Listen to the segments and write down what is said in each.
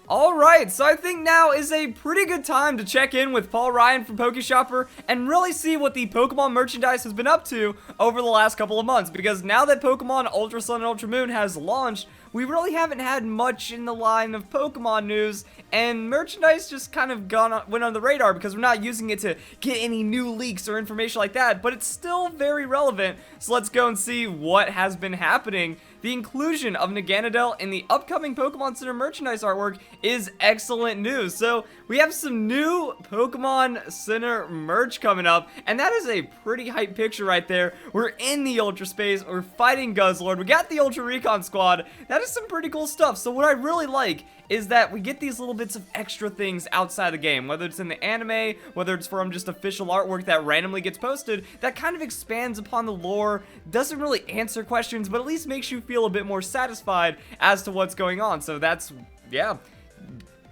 Alright, so I think now is a pretty good time to check in with Paul Ryan from PokeShopper and really see what the Pokemon merchandise has been up to over the last couple of months, because now that Pokemon Ultra Sun and Ultra Moon has launched, we really haven't had much in the line of Pokemon news, and merchandise just kind of went on the radar because we're not using it to get any new leaks or information like that, but it's still very relevant, so let's go and see what has been happening. The inclusion of Naganadel in the upcoming Pokemon Center merchandise artwork is excellent news. So we have some new Pokemon Center merch coming up, and that is a pretty hype picture right there. We're in the Ultra Space, we're fighting Guzzlord, we got the Ultra Recon Squad. That is some pretty cool stuff. So what I really like is that we get these little bits of extra things outside the game, whether it's in the anime, whether it's from just official artwork that randomly gets posted, that kind of expands upon the lore, doesn't really answer questions, but at least makes you feel a bit more satisfied as to what's going on. So that's, yeah,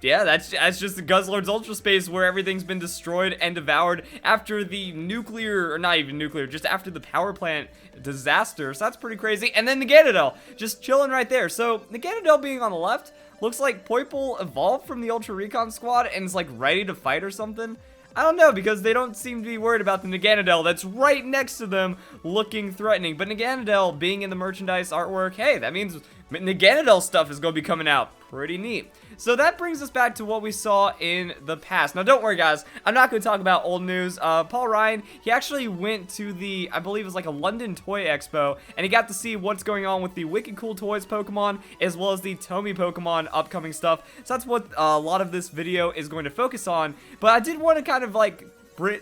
that's just the Guzzlord's Ultra Space, where everything's been destroyed and devoured after the nuclear, or not even nuclear, just after the power plant disaster. So that's pretty crazy. And then Naganadel, just chilling right there. So Naganadel being on the left, looks like Poipole evolved from the Ultra Recon Squad and is like ready to fight or something. I don't know, because they don't seem to be worried about the Naganadel that's right next to them looking threatening. But Naganadel being in the merchandise artwork, hey, that means Naganadel stuff is going to be coming out. Pretty neat. So that brings us back to what we saw in the past. Now, don't worry, guys. I'm not going to talk about old news. Paul Ryan, he actually went to the, I believe it was like a London Toy Expo, and he got to see what's going on with the Wicked Cool Toys Pokemon, as well as the Tomy Pokemon upcoming stuff. So that's what a lot of this video is going to focus on. But I did want to kind of like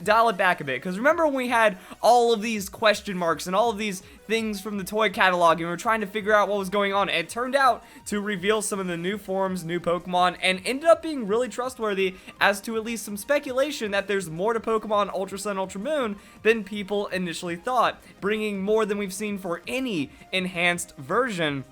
dial it back a bit, because remember when we had all of these question marks and all of these things from the toy catalog, and we were trying to figure out what was going on, and it turned out to reveal some of the new forms, new Pokemon, and ended up being really trustworthy as to at least some speculation that there's more to Pokemon Ultra Sun, Ultra Moon than people initially thought, bringing more than we've seen for any enhanced version.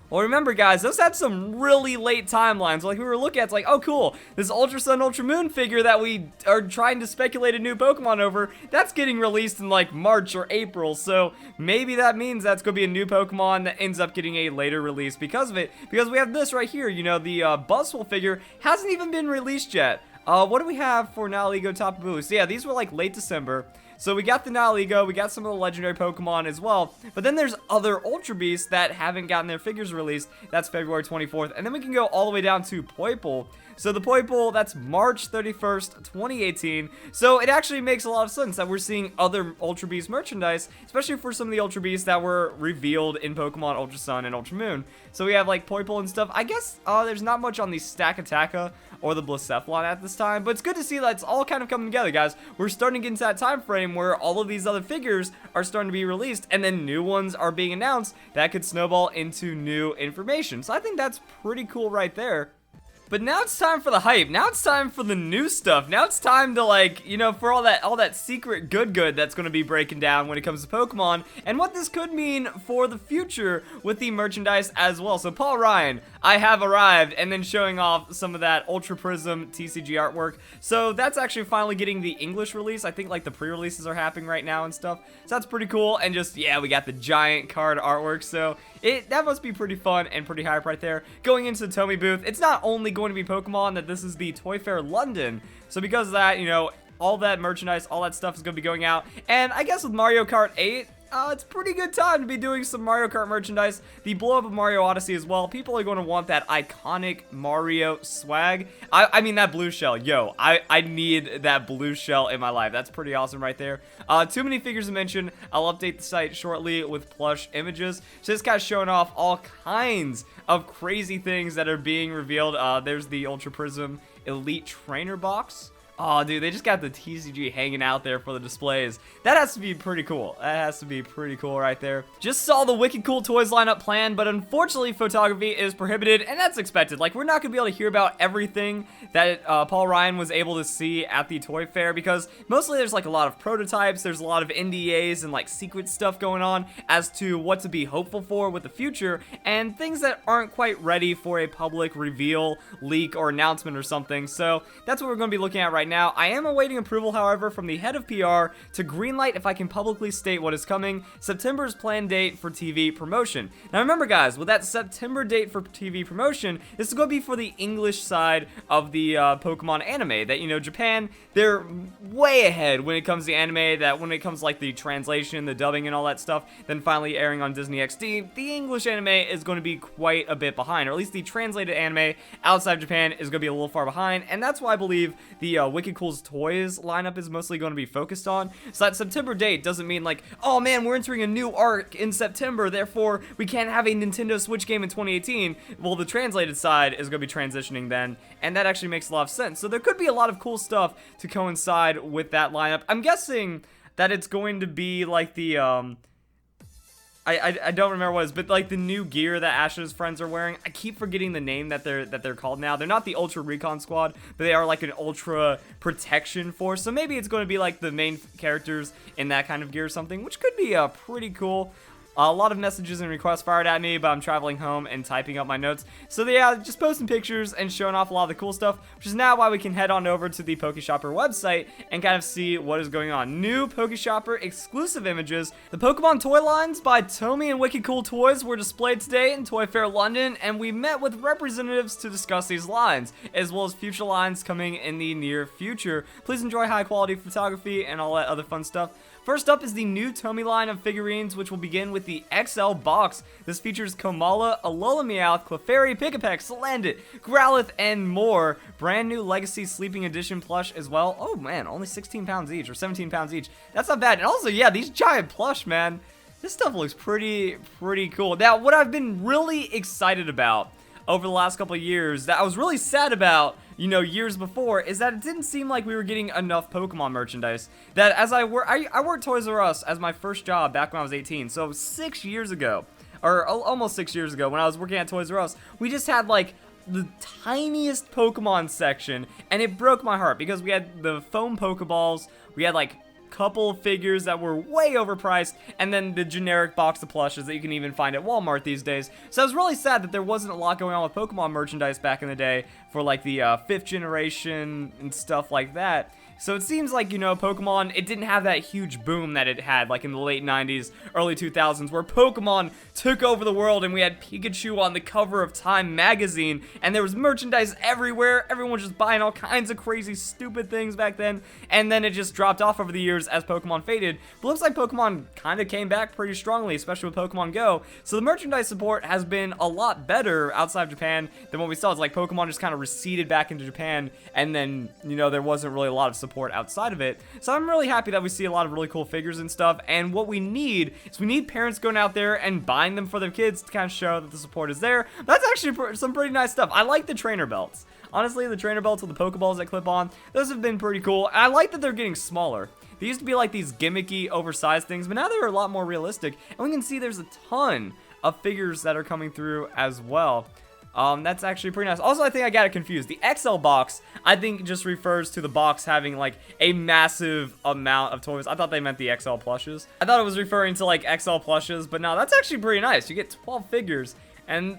Well, remember, guys, those had some really late timelines. Like, we were looking at, it's like, oh, cool, this Ultra Sun, Ultra Moon figure that we are trying to speculate a new Pokemon over, that's getting released in, like, March or April. So maybe that means that's going to be a new Pokemon that ends up getting a later release because of it. Because we have this right here, you know, the Buzzwole figure hasn't even been released yet. What do we have for Nihilego, Tapu Bulu? So, yeah, these were, like, late December. So we got the Nihilego, we got some of the legendary Pokemon as well, but then there's other Ultra Beasts that haven't gotten their figures released. That's February 24th, and then we can go all the way down to Poipole. So the Poipole, that's March 31st, 2018. So it actually makes a lot of sense that we're seeing other Ultra Beast merchandise, especially for some of the Ultra Beasts that were revealed in Pokemon Ultra Sun and Ultra Moon. So we have like Poipole and stuff. I guess there's not much on the Stakataka or the Blacephalon at this time, but it's good to see that it's all kind of coming together, guys. We're starting to get into that time frame where all of these other figures are starting to be released, and then new ones are being announced that could snowball into new information. So I think that's pretty cool right there. But now it's time for the hype. Now it's time for the new stuff. Now it's time to, like, you know, for all that secret good that's going to be breaking down when it comes to Pokemon, and what this could mean for the future with the merchandise as well. So Paul Ryan, I have arrived, and then showing off some of that Ultra Prism TCG artwork. So that's actually finally getting the English release. I think like the pre-releases are happening right now and stuff. So that's pretty cool. And just, yeah, we got the giant card artwork. So that must be pretty fun and pretty hype right there. Going into the Tomy booth, it's not only going to be Pokemon, that this is the Toy Fair London. So because of that, you know, all that merchandise, all that stuff is going to be going out. And I guess with Mario Kart 8, it's a pretty good time to be doing some Mario Kart merchandise. The blow up of Mario Odyssey as well. People are going to want that iconic Mario swag. I mean, that blue shell. Yo, I need that blue shell in my life. That's pretty awesome right there. Too many figures to mention. I'll update the site shortly with plush images. So this guy's showing off all kinds of crazy things that are being revealed. There's the Ultra Prism Elite Trainer box. Oh, dude, they just got the TCG hanging out there for the displays. That has to be pretty cool. That has to be pretty cool right there. Just saw the Wicked Cool Toys lineup plan, but unfortunately, photography is prohibited, and that's expected. Like, we're not going to be able to hear about everything that Paul Ryan was able to see at the Toy Fair, because mostly there's, like, a lot of prototypes, there's a lot of NDAs and, like, secret stuff going on as to what to be hopeful for with the future, and things that aren't quite ready for a public reveal, leak, or announcement or something. So that's what we're going to be looking at right right now. I am awaiting approval, however, from the head of PR to greenlight if I can publicly state what is coming. September's planned date for TV promotion. Now remember guys, with that September date for TV promotion, this is going to be for the English side of the Pokemon anime. That, you know, Japan, they're way ahead when it comes to anime, that when it comes to, like, the translation, the dubbing and all that stuff, then finally airing on Disney XD, the English anime is going to be quite a bit behind, or at least the translated anime outside of Japan is going to be a little far behind, and that's why I believe the Wicked Cool's Toys lineup is mostly going to be focused on. So that September date doesn't mean like, oh man, we're entering a new arc in September, therefore we can't have a Nintendo Switch game in 2018. Well, the translated side is going to be transitioning then, and that actually makes a lot of sense. So there could be a lot of cool stuff to coincide with that lineup. I'm guessing that it's going to be like the, I don't remember what it is, but like the new gear that Ash's friends are wearing. I keep forgetting the name that they're called now. They're not the Ultra Recon Squad, but they are like an Ultra Protection Force. So maybe it's going to be like the main characters in that kind of gear or something, which could be pretty cool. A lot of messages and requests fired at me, but I'm traveling home and typing up my notes. So yeah, just posting pictures and showing off a lot of the cool stuff, which is now why we can head on over to the Pokeshopper website and kind of see what is going on. New Pokeshopper exclusive images. The Pokemon toy lines by Tomy and Wicked Cool Toys were displayed today in Toy Fair London, and we met with representatives to discuss these lines, as well as future lines coming in the near future. Please enjoy high quality photography and all that other fun stuff. First up is the new Tomy line of figurines, which will begin with the XL box. This features Komala, Alola Meowth, Clefairy, Pick-a-Peck, Salandit, Growlithe, and more. Brand new Legacy Sleeping Edition plush as well. Oh man, only 16 pounds each, or 17 pounds each. That's not bad. And also, yeah, these giant plush, man. This stuff looks pretty cool. Now, what I've been really excited about over the last couple of years, that I was really sad about, you know, years before, is that it didn't seem like we were getting enough Pokemon merchandise. That as I worked Toys R Us as my first job back when I was 18, so 6 years ago, or almost 6 years ago, when I was working at Toys R Us, we just had like the tiniest Pokemon section, and it broke my heart because we had the foam Pokeballs, we had like couple figures that were way overpriced, and then the generic box of plushes that you can even find at Walmart these days. So I was really sad that there wasn't a lot going on with Pokemon merchandise back in the day for like the 5th generation and stuff like that. So it seems like, you know, Pokemon, it didn't have that huge boom that it had like in the late 90s, early 2000s, where Pokemon took over the world and we had Pikachu on the cover of Time magazine, and there was merchandise everywhere. Everyone was just buying all kinds of crazy, stupid things back then, and then it just dropped off over the years as Pokemon faded. But it looks like Pokemon kind of came back pretty strongly, especially with Pokemon Go. So the merchandise support has been a lot better outside of Japan than what we saw. It's like Pokemon just kind of receded back into Japan, and then, you know, there wasn't really a lot of support outside of it. So I'm really happy that we see a lot of really cool figures and stuff, and what we need is we need parents going out there and buying them for their kids to kind of show that the support is there. That's actually some pretty nice stuff. I like the trainer belts. Honestly, the trainer belts with the Pokeballs that clip on, those have been pretty cool. And I like that they're getting smaller. They used to be like these gimmicky, oversized things, but now they're a lot more realistic, and we can see there's a ton of figures that are coming through as well. That's actually pretty nice. Also, I think I got it confused. The XL box, I think, just refers to the box having, like, a massive amount of toys. I thought they meant the XL plushes. I thought it was referring to, like, XL plushes, but no, that's actually pretty nice. You get 12 figures, and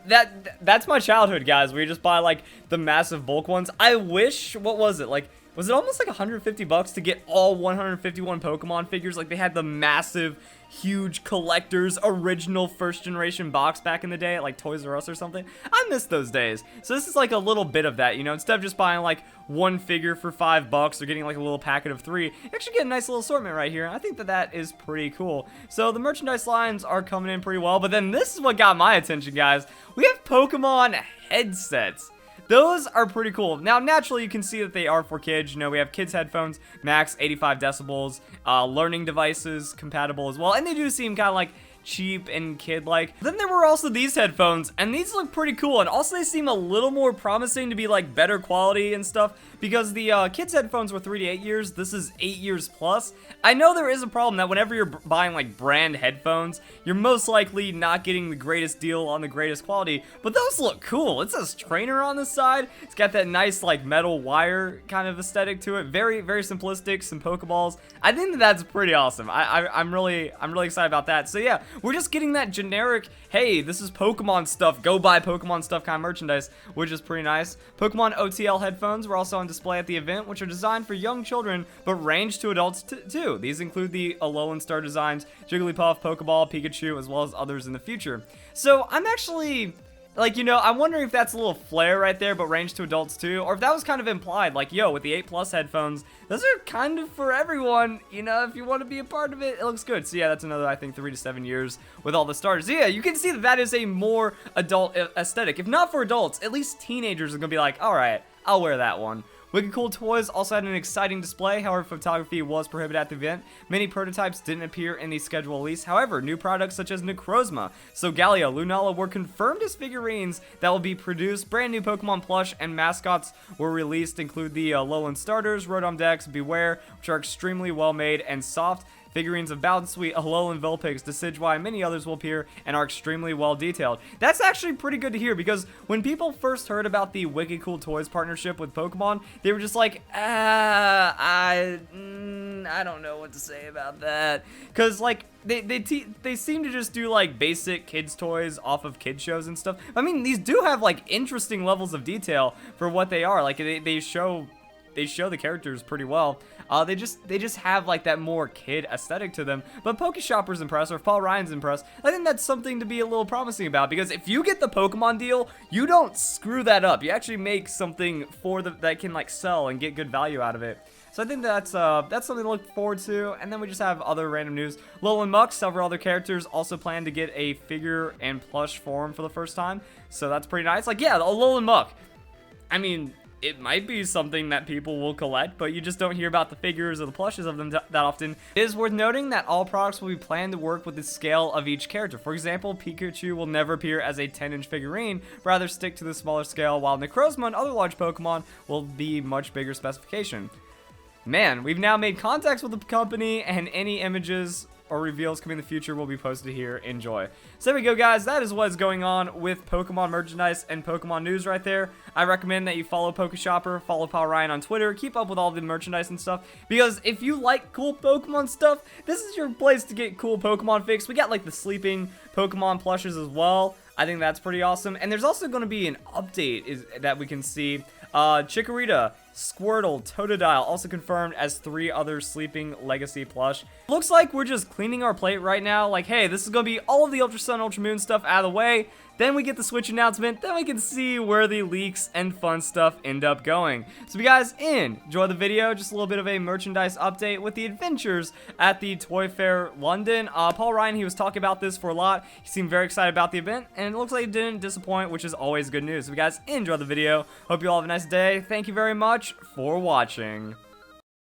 that's my childhood, guys, where you just buy, like, the massive bulk ones. I wish, what was it, like, was it almost like 150 bucks to get all 151 Pokemon figures? Like, they had the massive, huge collector's original first generation box back in the day at like Toys R Us or something. I miss those days. So this is like a little bit of that, you know, instead of just buying like one figure for $5 or getting like a little packet of 3, you actually get a nice little assortment right here. I think that is pretty cool. So the merchandise lines are coming in pretty well, but then this is what got my attention, guys. We have Pokemon headsets. Those are pretty cool. Now, naturally, you can see that they are for kids. You know, we have kids' headphones, max 85 decibels, learning devices compatible as well. And they do seem kind of like cheap and kid-like. Then there were also these headphones, and these look pretty cool, and also they seem a little more promising to be like better quality and stuff, because the kids headphones were 3 to 8 years. This is 8 years plus. I know there is a problem that whenever you're buying like brand headphones, you're most likely not getting the greatest deal on the greatest quality, but those look cool. It says trainer on the side. It's got that nice like metal wire kind of aesthetic to it. Very, very simplistic. Some Pokeballs. I think that's pretty awesome. I'm really excited about that. So yeah, We're just getting that generic, hey, this is Pokemon stuff, go buy Pokemon stuff kind of merchandise, which is pretty nice. Pokemon OTL headphones were also on display at the event, which are designed for young children, but range to adults too. These include the Alolan Star designs, Jigglypuff, Pokeball, Pikachu, as well as others in the future. So I'm actually, like, you know, I'm wondering if that's a little flair right there, but range to adults too, or if that was kind of implied, like, yo, with the 8+ headphones, those are kind of for everyone, you know, if you want to be a part of it, it looks good. So yeah, that's another, I think, 3 to 7 years with all the stars. So yeah, you can see that that is a more adult aesthetic. If not for adults, at least teenagers are gonna be like, all right, I'll wear that one. Wicked Cool Toys also had an exciting display, however photography was prohibited at the event. Many prototypes didn't appear in the scheduled release, however new products such as Necrozma, Solgaleo, Lunala were confirmed as figurines that will be produced. Brand new Pokemon plush and mascots were released, include the Alolan starters, Rotom Dex, Beware, which are extremely well made and soft. Figurines of Bounsweet, Alolan Vulpix, Decidueye, and many others will appear and are extremely well detailed. That's actually pretty good to hear, because when people first heard about the Wicked Cool Toys partnership with Pokemon, they were just like, I don't know what to say about that. Because, like, they seem to just do, like, basic kids' toys off of kids' shows and stuff. I mean, these do have, like, interesting levels of detail for what they are. Like, they show the characters pretty well. They just have like that more kid aesthetic to them. But Pokeshopper's impressed, or if Paul Ryan's impressed, I think that's something to be a little promising about, because if you get the Pokemon deal, you don't screw that up. You actually make something for that can like sell and get good value out of it. So I think that's something to look forward to. And then we just have other random news. Alolan Muck, several other characters also plan to get a figure and plush form for the first time. So that's pretty nice. Like, yeah, Alolan Muck. I mean, it might be something that people will collect, but you just don't hear about the figures or the plushes of them that often. It is worth noting that all products will be planned to work with the scale of each character. For example, Pikachu will never appear as a 10-inch figurine, but rather stick to the smaller scale, while Necrozma and other large Pokemon will be much bigger specification. Man, we've now made contacts with the company, and any images or reveals coming in the future will be posted here. Enjoy. So there we go, guys. That is what is going on with Pokemon merchandise and Pokemon news right there. I recommend that you follow Pokeshopper, follow Paul Ryan on Twitter, keep up with all the merchandise and stuff, because if you like cool Pokemon stuff, this is your place to get cool Pokemon fix. We got like the sleeping Pokemon plushes as well. I think that's pretty awesome. And there's also going to be an update that we can see. Chikorita, Squirtle, Totodile also confirmed as 3 other sleeping legacy plush. Looks like we're just cleaning our plate right now. Like, hey, this is going to be all of the Ultra Sun, Ultra Moon stuff out of the way. Then we get the Switch announcement. Then we can see where the leaks and fun stuff end up going. So if you guys enjoy the video, just a little bit of a merchandise update with the adventures at the Toy Fair London. Paul Ryan, he was talking about this for a lot. He seemed very excited about the event, and it looks like it didn't disappoint, which is always good news. So if you guys enjoy the video, hope you all have a nice day. Thank you very much for watching.